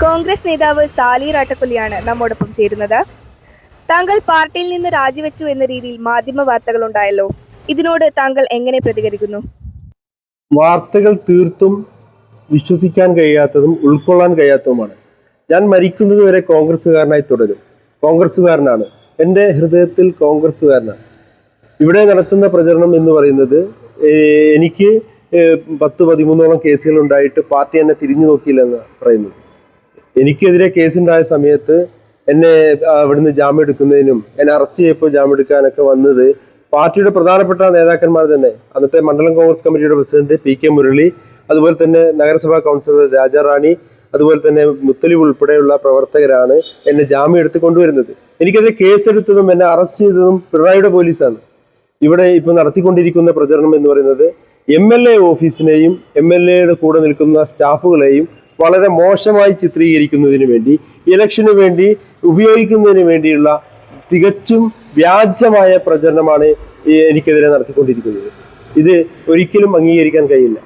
കോൺഗ്രസ് നേതാവ് സാലി റാട്ടക്കൊല്ലിയാണ് നമ്മോടൊപ്പം ചേരുന്നത്. താങ്കൾ പാർട്ടിയിൽ നിന്ന് രാജിവെച്ചു എന്ന രീതിയിൽ മാധ്യമ വാർത്തകൾ ഉണ്ടായല്ലോ, ഇതിനോട് താങ്കൾ എങ്ങനെ പ്രതികരിക്കുന്നു? വാർത്തകൾ തീർത്തും വിശ്വസിക്കാൻ കഴിയാത്തതും ഉൾക്കൊള്ളാൻ കഴിയാത്തതുമാണ്. ഞാൻ മരിക്കുന്നത് വരെ കോൺഗ്രസ്സുകാരനായി തുടരും. കോൺഗ്രസ്സുകാരനാണ്, എൻ്റെ ഹൃദയത്തിൽ കോൺഗ്രസ്സുകാരനാണ്. ഇവിടെ നടത്തുന്ന പ്രചരണം എന്ന് പറയുന്നത് എനിക്ക് 10-13ഓളം കേസുകൾ ഉണ്ടായിട്ട് പാർട്ടി എന്നെ തിരിഞ്ഞു നോക്കിയില്ലെന്ന് പറയുന്നത്. എനിക്കെതിരെ കേസുണ്ടായ സമയത്ത് എന്നെ അവിടുന്ന് ജാമ്യം എടുക്കുന്നതിനും എന്നെ അറസ്റ്റ് ചെയ്യപ്പോൾ ജാമ്യം എടുക്കാനൊക്കെ വന്നത് പാർട്ടിയുടെ പ്രധാനപ്പെട്ട നേതാക്കന്മാർ തന്നെ. അന്നത്തെ മണ്ഡലം കോൺഗ്രസ് കമ്മിറ്റിയുടെ പ്രസിഡന്റ് PK മുരളി, അതുപോലെ തന്നെ നഗരസഭാ കൗൺസിലർ രാജാറാണി, അതുപോലെ തന്നെ മുത്തലിബ് ഉൾപ്പെടെയുള്ള പ്രവർത്തകരാണ് എന്നെ ജാമ്യം എടുത്ത് കൊണ്ടുവരുന്നത്. എനിക്കെതിരെ കേസെടുത്തതും എന്നെ അറസ്റ്റ് ചെയ്തതും പിണറായിയുടെ പോലീസാണ്. ഇവിടെ ഇപ്പോൾ നടത്തിക്കൊണ്ടിരിക്കുന്ന പ്രചരണം എന്ന് പറയുന്നത് MLA ഓഫീസിനെയും MLAയുടെ കൂടെ നിൽക്കുന്ന സ്റ്റാഫുകളെയും വളരെ മോശമായി ചിത്രീകരിക്കുന്നതിന് വേണ്ടി, ഇലക്ഷന് വേണ്ടി ഉപയോഗിക്കുന്നതിന് വേണ്ടിയുള്ള തികച്ചും വ്യാജമായ പ്രചരണമാണ് എനിക്കെതിരെ നടത്തിക്കൊണ്ടിരിക്കുന്നത്. ഇത് ഒരിക്കലും അംഗീകരിക്കാൻ കഴിയില്ല.